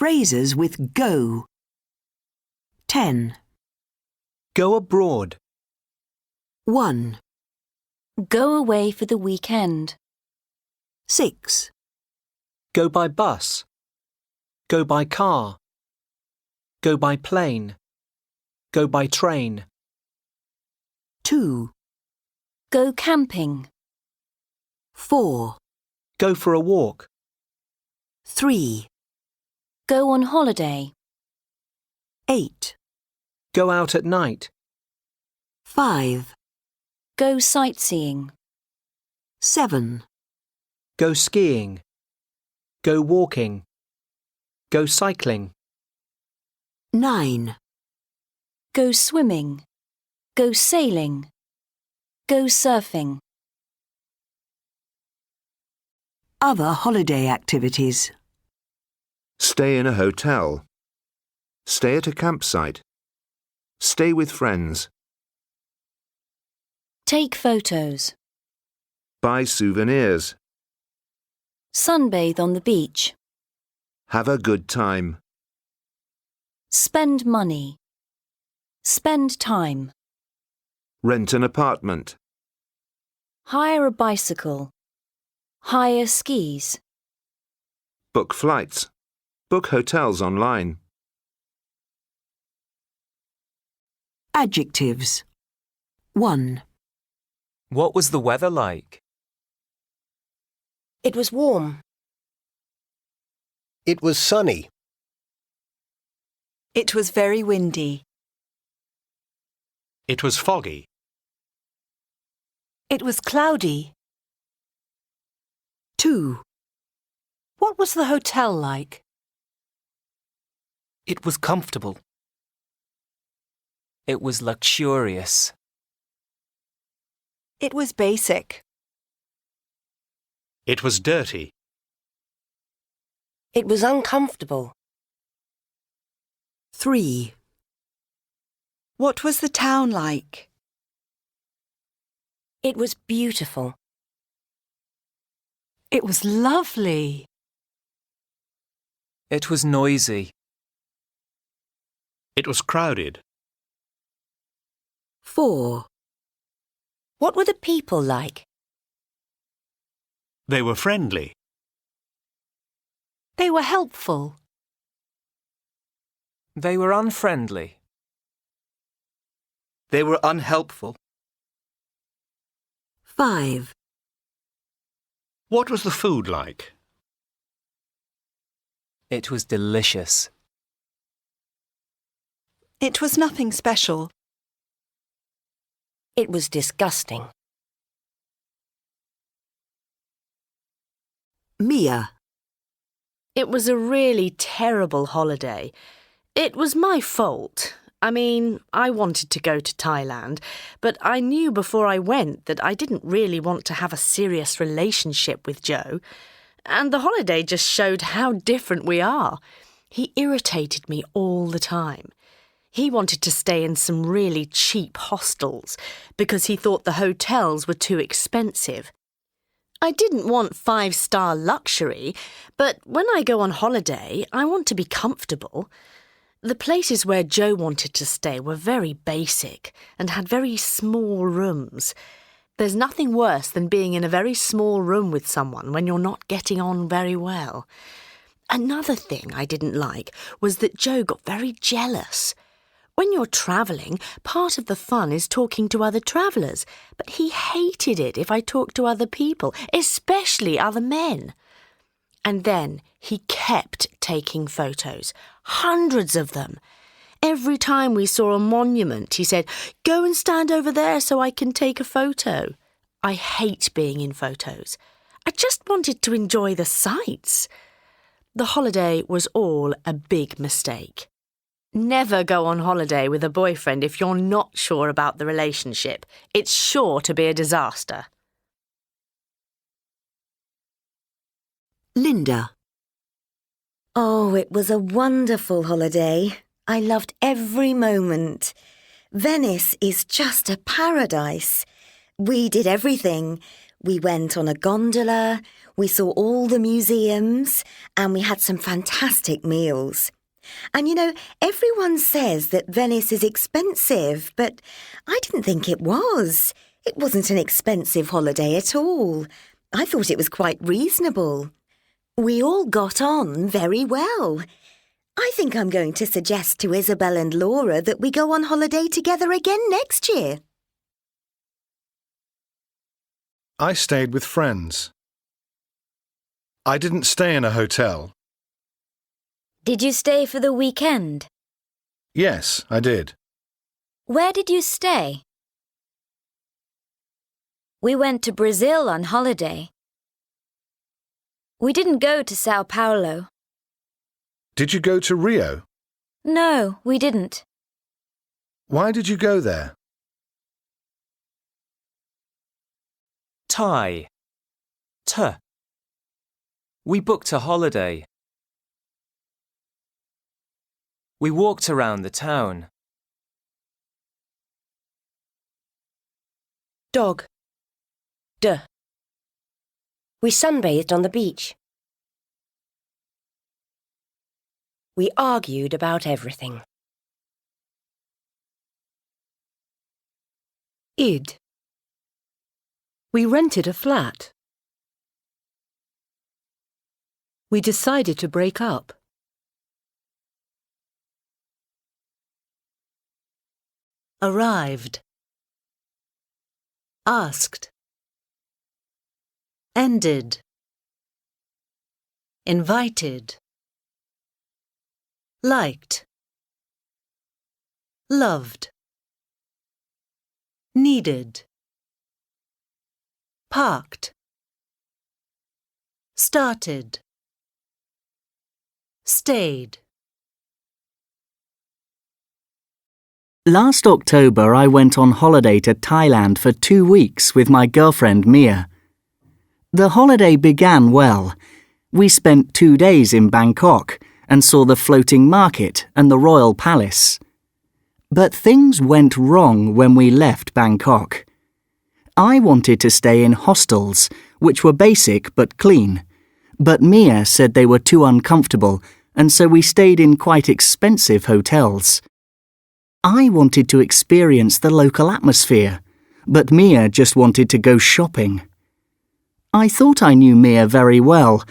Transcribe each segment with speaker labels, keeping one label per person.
Speaker 1: Phrases with go. 10.
Speaker 2: Go abroad.
Speaker 1: 1,
Speaker 3: Go away for the weekend.
Speaker 1: 6,
Speaker 2: Go by bus. Go by car. Go by plane. Go by train.
Speaker 1: 2,
Speaker 3: Go camping.
Speaker 1: 4,
Speaker 2: Go for a walk.
Speaker 1: 3,
Speaker 3: Go on holiday.
Speaker 1: 8,
Speaker 2: Go out at night.
Speaker 1: 5,
Speaker 3: Go sightseeing.
Speaker 1: 7,
Speaker 2: Go skiing. Go walking. Go cycling.
Speaker 1: 9,
Speaker 3: Go swimming. Go sailing. Go surfing.
Speaker 1: other holiday activities.
Speaker 4: Stay in a hotel. Stay at a campsite. Stay with friends.
Speaker 3: Take photos.
Speaker 4: Buy souvenirs.
Speaker 3: Sunbathe on the beach.
Speaker 4: Have a good time.
Speaker 3: Spend money. Spend time.
Speaker 4: Rent an apartment.
Speaker 3: Hire a bicycle. Hire skis.
Speaker 4: Book flights. Book hotels online.
Speaker 1: Adjectives. 1,
Speaker 5: What was the weather like?
Speaker 6: It was warm.
Speaker 7: It was sunny.
Speaker 8: It was very windy.
Speaker 9: It was foggy.
Speaker 8: It was cloudy.
Speaker 1: 2,
Speaker 8: What was the hotel like?
Speaker 5: It was comfortable. It was luxurious.
Speaker 8: It was basic.
Speaker 9: It was dirty.
Speaker 6: It was uncomfortable.
Speaker 1: 3,
Speaker 8: What was the town like?
Speaker 6: It was beautiful.
Speaker 8: It was lovely.
Speaker 5: It was noisy.
Speaker 9: It was crowded.
Speaker 1: 4,
Speaker 6: What were the people like?
Speaker 9: They were friendly.
Speaker 8: They were helpful.
Speaker 5: They were unfriendly.
Speaker 10: They were unhelpful.
Speaker 1: 5,
Speaker 9: What was the food like?
Speaker 5: It was delicious.
Speaker 8: It was nothing special.
Speaker 6: It was disgusting.
Speaker 1: Mia.
Speaker 11: It was a really terrible holiday. It was my fault. I mean, I wanted to go to Thailand, but I knew before I went that I didn't really want to have a serious relationship with Joe. And the holiday just showed how different we are. He irritated me all the time. He wanted to stay in some really cheap hostels because he thought the hotels were too expensive. I didn't want 5-star luxury, but when I go on holiday, I want to be comfortable. The places where Joe wanted to stay were very basic and had very small rooms. There's nothing worse than being in a very small room with someone when you're not getting on very well. Another thing I didn't like was that Joe got very jealous. When you're travelling, part of the fun is talking to other travellers, but he hated it if I talked to other people, especially other men. And then he kept taking photos, hundreds of them. Every time we saw a monument, he said, "Go and stand over there so I can take a photo." I hate being in photos. I just wanted to enjoy the sights. The holiday was all a big mistake. Never go on holiday with a boyfriend if you're not sure about the relationship. It's sure to be a disaster.
Speaker 1: Linda.
Speaker 12: Oh, it was a wonderful holiday. I loved every moment. Venice is just a paradise. We did everything. We went on a gondola, we saw all the museums, and we had some fantastic meals. And you know, everyone says that Venice is expensive, but I didn't think it was. It wasn't an expensive holiday at all. I thought it was quite reasonable. We all got on very well. I think I'm going to suggest to Isabel and Laura that we go on holiday together again next year.
Speaker 7: I stayed with friends. I didn't stay in a hotel.
Speaker 3: Did you stay for the weekend?
Speaker 7: Yes, I did.
Speaker 3: Where did you stay? We went to Brazil on holiday. We didn't go to Sao Paulo.
Speaker 7: Did you go to Rio?
Speaker 3: No, we didn't.
Speaker 7: Why did you go there?
Speaker 5: Tie. T. We booked a holiday. We walked around the town.
Speaker 6: Dog. D. We sunbathed on the beach. We argued about everything.
Speaker 10: Id. We rented a flat. We decided to break up. Arrived. Asked. Ended. Invited. Liked. Loved. Needed. Parked. Started. Stayed.
Speaker 13: Last October I went on holiday to Thailand for 2 weeks with my girlfriend Mia. The holiday began well. We spent 2 days in Bangkok and saw the floating market and the royal palace. But things went wrong when we left Bangkok. I wanted to stay in hostels, which were basic but clean, but Mia said they were too uncomfortable, and so we stayed in quite expensive hotels. I wanted to experience the local atmosphere, but Mia just wanted to go shopping. I thought I knew Mia very well,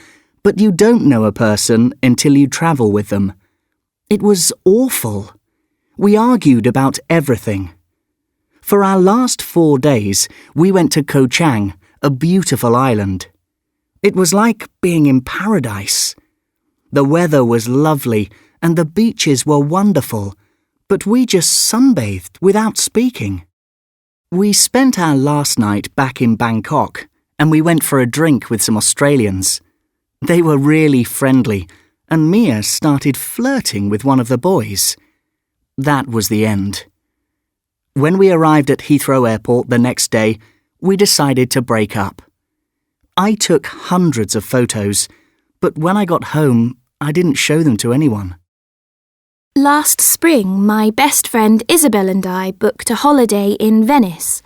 Speaker 13: but you don't know a person until you travel with them. It was awful. We argued about everything. For our last 4 days, we went to Koh Chang, a beautiful island. It was like being in paradise. The weather was lovely and the beaches were wonderful, but we just sunbathed without speaking. We spent our last night back in Bangkok and we went for a drink with some Australians. They were really friendly and Mia started flirting with one of the boys. That was the end. When we arrived at Heathrow Airport the next day, we decided to break up. I took hundreds of photos, but when I got home, I didn't show them to anyone.
Speaker 14: Last spring, my best friend Isabel and I booked a holiday in Venice.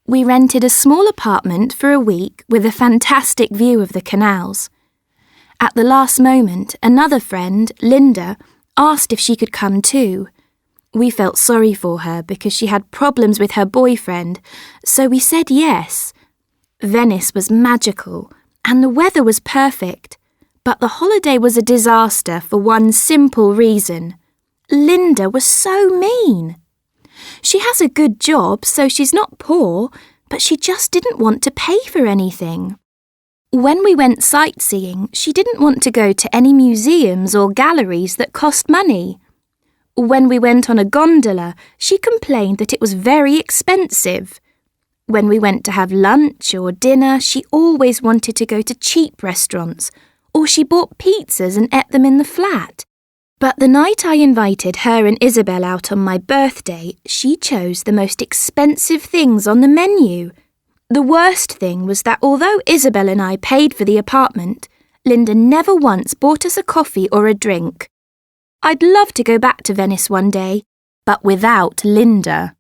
Speaker 14: We rented a small apartment for a week with a fantastic view of the canals. At the last moment, another friend, Linda, asked if she could come too. We felt sorry for her because she had problems with her boyfriend, so we said yes. Venice was magical and the weather was perfect, but the holiday was a disaster for one simple reason. Linda was so mean. She has a good job, so she's not poor, but she just didn't want to pay for anything. When we went sightseeing, she didn't want to go to any museums or galleries that cost money. When we went on a gondola, she complained that it was very expensive. When we went to have lunch or dinner, she always wanted to go to cheap restaurants, or she bought pizzas and ate them in the flat. But the night I invited her and Isabel out on my birthday, she chose the most expensive things on the menu. The worst thing was that although Isabel and I paid for the apartment, Linda never once bought us a coffee or a drink. I'd love to go back to Venice one day, but without Linda.